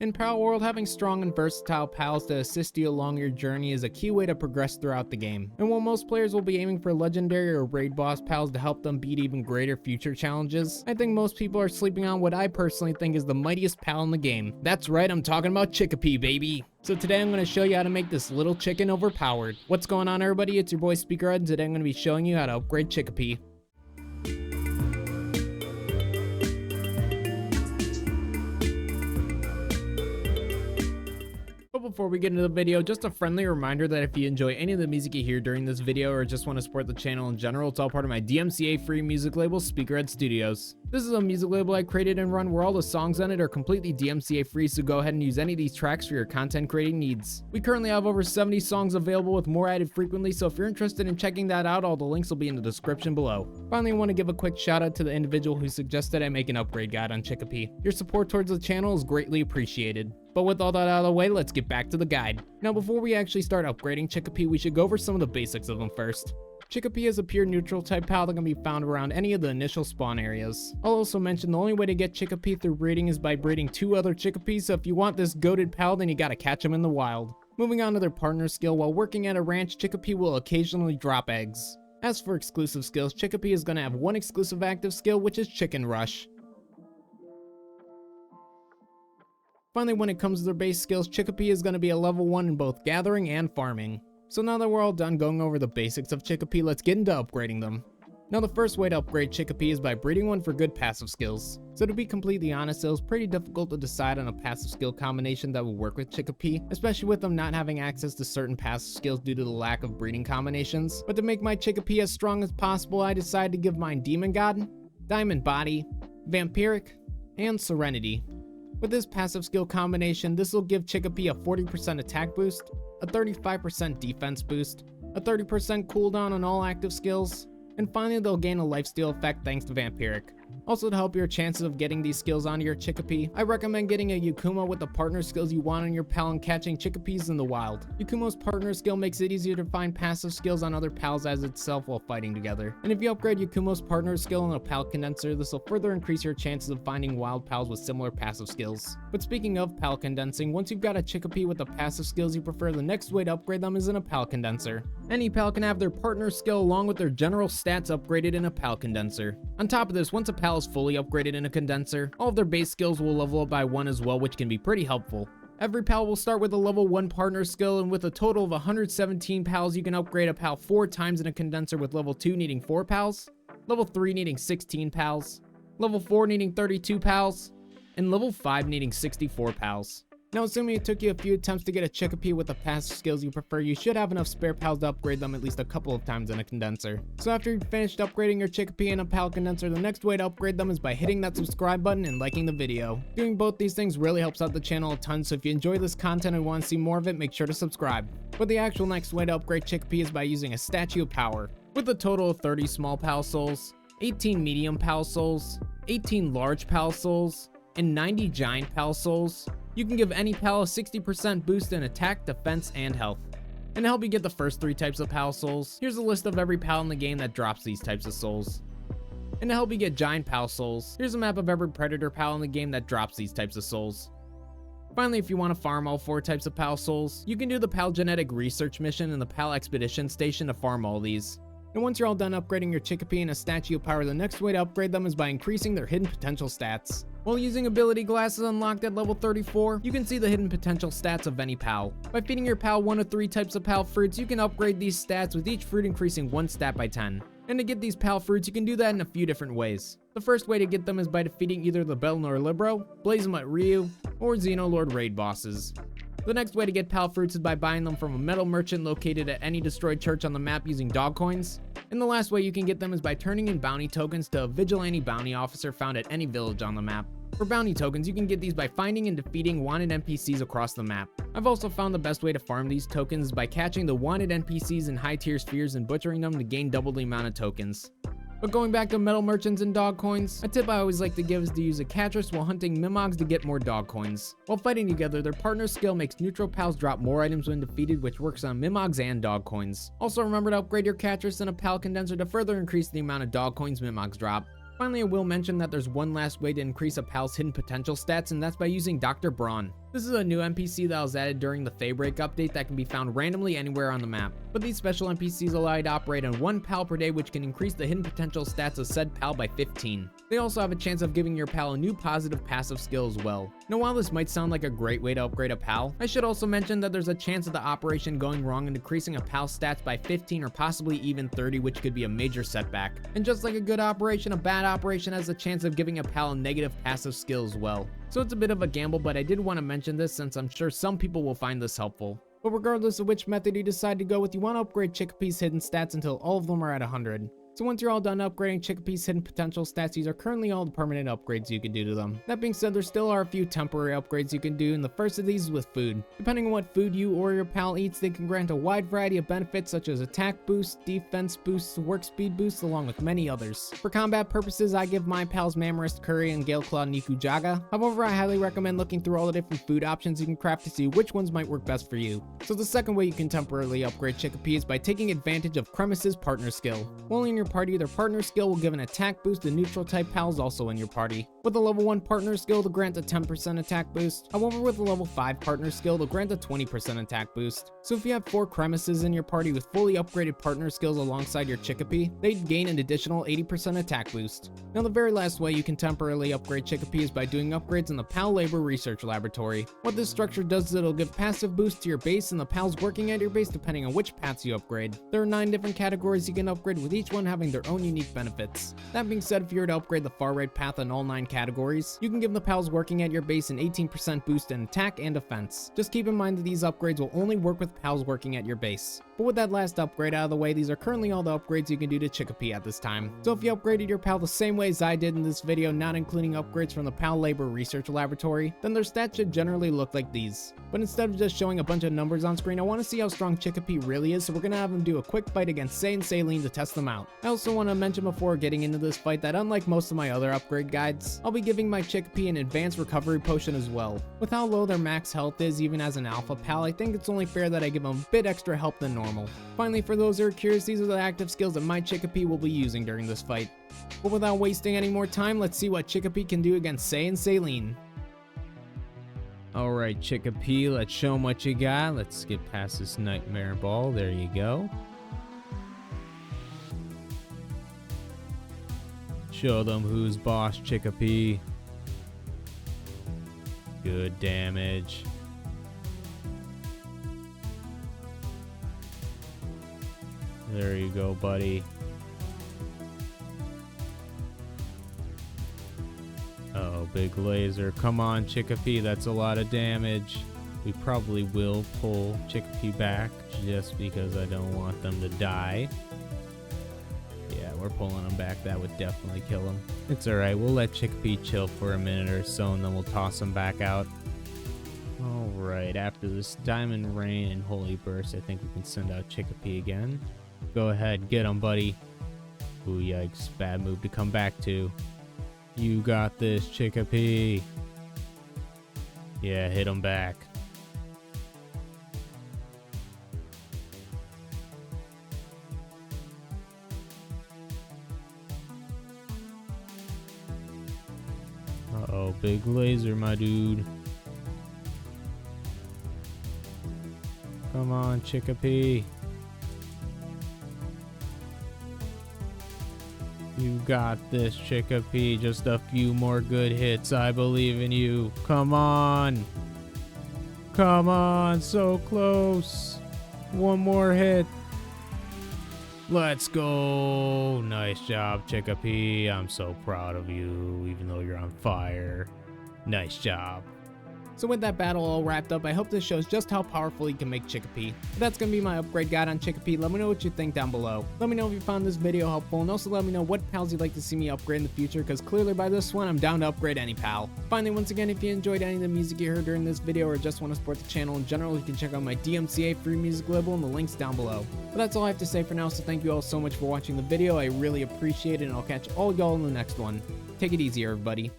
In Palworld, having strong and versatile pals to assist you along your journey is a key way to progress throughout the game. And while most players will be aiming for legendary or raid boss pals to help them beat even greater future challenges, I think most people are sleeping on what I personally think is the mightiest pal in the game. That's right, I'm talking about Chikipi, baby! So today I'm going to show you how to make this little chicken overpowered. What's going on, everybody? It's your boy Speakerhead, and today I'm going to be showing you how to upgrade Chikipi. Before we get into the video, just a friendly reminder that if you enjoy any of the music you hear during this video or just want to support the channel in general, it's all part of my DMCA free music label, Speakerhead Studios. This is a music label I created and run where all the songs on it are completely DMCA free, so go ahead and use any of these tracks for your content creating needs. We currently have over 70 songs available with more added frequently, so if you're interested in checking that out, all the links will be in the description below. Finally, I want to give a quick shout out to the individual who suggested I make an upgrade guide on Chikipi. Your support towards the channel is greatly appreciated. But with all that out of the way, let's get back to the guide. Now before we actually start upgrading Chikipi, we should go over some of the basics of them first. Chikipi is a pure neutral type pal that can be found around any of the initial spawn areas. I'll also mention the only way to get Chikipi through breeding is by breeding 2 other Chikipis, so if you want this goated pal, then you gotta catch them in the wild. Moving on to their partner skill, while working at a ranch, Chikipi will occasionally drop eggs. As for exclusive skills, Chikipi is gonna have one exclusive active skill, which is Chicken Rush. Finally, when it comes to their base skills, Chikipi is going to be a level 1 in both gathering and farming. So now that we're all done going over the basics of Chikipi, let's get into upgrading them. Now the first way to upgrade Chikipi is by breeding one for good passive skills. So to be completely honest, it was pretty difficult to decide on a passive skill combination that would work with Chikipi, especially with them not having access to certain passive skills due to the lack of breeding combinations. But to make my Chikipi as strong as possible, I decided to give mine Demon God, Diamond Body, Vampiric, and Serenity. With this passive skill combination, this will give Chikipi a 40% attack boost, a 35% defense boost, a 30% cooldown on all active skills, and finally they'll gain a lifesteal effect thanks to Vampiric. Also, to help your chances of getting these skills onto your Chikipi, I recommend getting a Yakumo with the partner skills you want on your pal and catching Chikipis in the wild. Yakumo's partner skill makes it easier to find passive skills on other pals as itself while fighting together. And if you upgrade Yakumo's partner skill in a pal condenser, this will further increase your chances of finding wild pals with similar passive skills. But speaking of pal condensing, once you've got a Chikipi with the passive skills you prefer, the next way to upgrade them is in a pal condenser. Any pal can have their partner skill along with their general stats upgraded in a pal condenser. On top of this, once a pal is fully upgraded in a condenser, all of their base skills will level up by 1 as well, which can be pretty helpful. Every pal will start with a level 1 partner skill, and with a total of 117 pals, you can upgrade a pal 4 times in a condenser, with level 2 needing 4 pals, level 3 needing 16 pals, level 4 needing 32 pals, and level 5 needing 64 pals. Now, assuming it took you a few attempts to get a Chikipi with the passive skills you prefer, you should have enough spare pals to upgrade them at least a couple of times in a condenser. So after you've finished upgrading your Chikipi in a pal condenser, the next way to upgrade them is by hitting that subscribe button and liking the video. Doing both these things really helps out the channel a ton, so if you enjoy this content and want to see more of it, make sure to subscribe. But the actual next way to upgrade Chikipi is by using a Statue of Power. With a total of 30 small pal souls, 18 medium pal souls, 18 large pal souls, and 90 giant pal souls, you can give any pal a 60% boost in attack, defense, and health. And to help you get the first 3 types of pal souls, here's a list of every pal in the game that drops these types of souls. And to help you get giant pal souls, here's a map of every predator pal in the game that drops these types of souls. Finally, if you want to farm all 4 types of pal souls, you can do the pal genetic research mission in the pal expedition station to farm all these. And once you're all done upgrading your Chikipi in a Statue of Power, the next way to upgrade them is by increasing their hidden potential stats. While using ability glasses unlocked at level 34, you can see the hidden potential stats of any pal. By feeding your pal 1 of 3 types of pal fruits, you can upgrade these stats with each fruit increasing 1 stat by 10. And to get these pal fruits, you can do that in a few different ways. The first way to get them is by defeating either the Belnor Libro, Blazemut Ryu, or Xenolord raid bosses. The next way to get pal fruits is by buying them from a metal merchant located at any destroyed church on the map using dog coins. And the last way you can get them is by turning in bounty tokens to a vigilante bounty officer found at any village on the map. For bounty tokens, you can get these by finding and defeating wanted NPCs across the map. I've also found the best way to farm these tokens is by catching the wanted NPCs in high tier spheres and butchering them to gain double the amount of tokens. But going back to metal merchants and dog coins, a tip I always like to give is to use a Catress while hunting Mimogs to get more dog coins. While fighting together, their partner skill makes neutral pals drop more items when defeated, which works on Mimogs and dog coins. Also remember to upgrade your Catress in a pal condenser to further increase the amount of dog coins Mimogs drop. Finally, I will mention that there's one last way to increase a pal's hidden potential stats, and that's by using Dr. Braun. This is a new NPC that was added during the Faybreak update that can be found randomly anywhere on the map. But these special NPCs allow you to operate on 1 pal per day, which can increase the hidden potential stats of said pal by 15. They also have a chance of giving your pal a new positive passive skill as well. Now while this might sound like a great way to upgrade a pal, I should also mention that there's a chance of the operation going wrong and decreasing a pal's stats by 15 or possibly even 30, which could be a major setback. And just like a good operation, a bad operation has a chance of giving a pal a negative passive skill as well. So it's a bit of a gamble, but I did want to mention this since I'm sure some people will find this helpful. But regardless of which method you decide to go with, you want to upgrade Chikipi's hidden stats until all of them are at 100. So once you're all done upgrading Chikipi's hidden potential stats, these are currently all the permanent upgrades you can do to them. That being said, there still are a few temporary upgrades you can do, and the first of these is with food. Depending on what food you or your pal eats, they can grant a wide variety of benefits such as attack boosts, defense boosts, work speed boosts, along with many others. For combat purposes, I give my pals Mammoth Curry and Galeclaw Nikujaga. However, I highly recommend looking through all the different food options you can craft to see which ones might work best for you. So the second way you can temporarily upgrade Chikipi is by taking advantage of Cremus's partner skill. While in your party, their partner skill will give an attack boost to neutral type pals also in your party. With a level 1 partner skill, they'll grant a 10% attack boost. However, with a level 5 partner skill, they'll grant a 20% attack boost. So if you have 4 Cremuses in your party with fully upgraded partner skills alongside your Chikipi, they'd gain an additional 80% attack boost. Now the very last way you can temporarily upgrade Chikipi is by doing upgrades in the Pal Labor Research Laboratory. What this structure does is it'll give passive boosts to your base and the pals working at your base depending on which paths you upgrade. There are 9 different categories you can upgrade, with each one having their own unique benefits. That being said, if you were to upgrade the far right path in all 9 categories, you can give the pals working at your base an 18% boost in attack and defense. Just keep in mind that these upgrades will only work with pals working at your base. But with that last upgrade out of the way, these are currently all the upgrades you can do to Chikipi at this time. So if you upgraded your pal the same way as I did in this video, not including upgrades from the Pal Labor Research Laboratory, then their stats should generally look like these. But instead of just showing a bunch of numbers on screen, I want to see how strong Chikipi really is, so we're going to have him do a quick fight against Selyne and Selyne to test them out. I also want to mention before getting into this fight that unlike most of my other upgrade guides, I'll be giving my Chikipi an advanced recovery potion as well. With how low their max health is even as an alpha pal, I think it's only fair that I give them a bit extra help than normal. Finally, for those who are curious, these are the active skills that my Chikipi will be using during this fight. But without wasting any more time, let's see what Chikipi can do against Selyne and Selyne. Alright Chikipi, let's show them what you got. Let's get past this nightmare ball. There you go. Show them who's boss, Chikipi. Good damage. There you go, buddy. Oh, big laser. Come on, Chikipi. That's a lot of damage. We probably will pull Chikipi back just because I don't want them to die. Yeah, we're pulling him back. That would definitely kill him. It's alright. We'll let Chikipi chill for a minute or so, and then we'll toss him back out. Alright, after this Diamond Rain and Holy Burst, I think we can send out Chikipi again. Go ahead, get him, buddy. Ooh, yikes. Bad move to come back to. You got this, Chikipi. Yeah, hit him back. Uh-oh, big laser, my dude. Come on, Chikipi. You got this, Chikipi. Just a few more good hits. I believe in you. Come on. Come on. So close. One more hit. Let's go. Nice job, Chikipi. I'm so proud of you, even though you're on fire. Nice job. So with that battle all wrapped up, I hope this shows just how powerful you can make Chikipi. But that's going to be my upgrade guide on Chikipi. Let me know what you think down below. Let me know if you found this video helpful, and also let me know what pals you'd like to see me upgrade in the future, because clearly by this one, I'm down to upgrade any pal. Finally, once again, if you enjoyed any of the music you heard during this video or just want to support the channel in general, you can check out my DMCA free music label and the links down below. But that's all I have to say for now, so thank you all so much for watching the video. I really appreciate it, and I'll catch all y'all in the next one. Take it easy, everybody.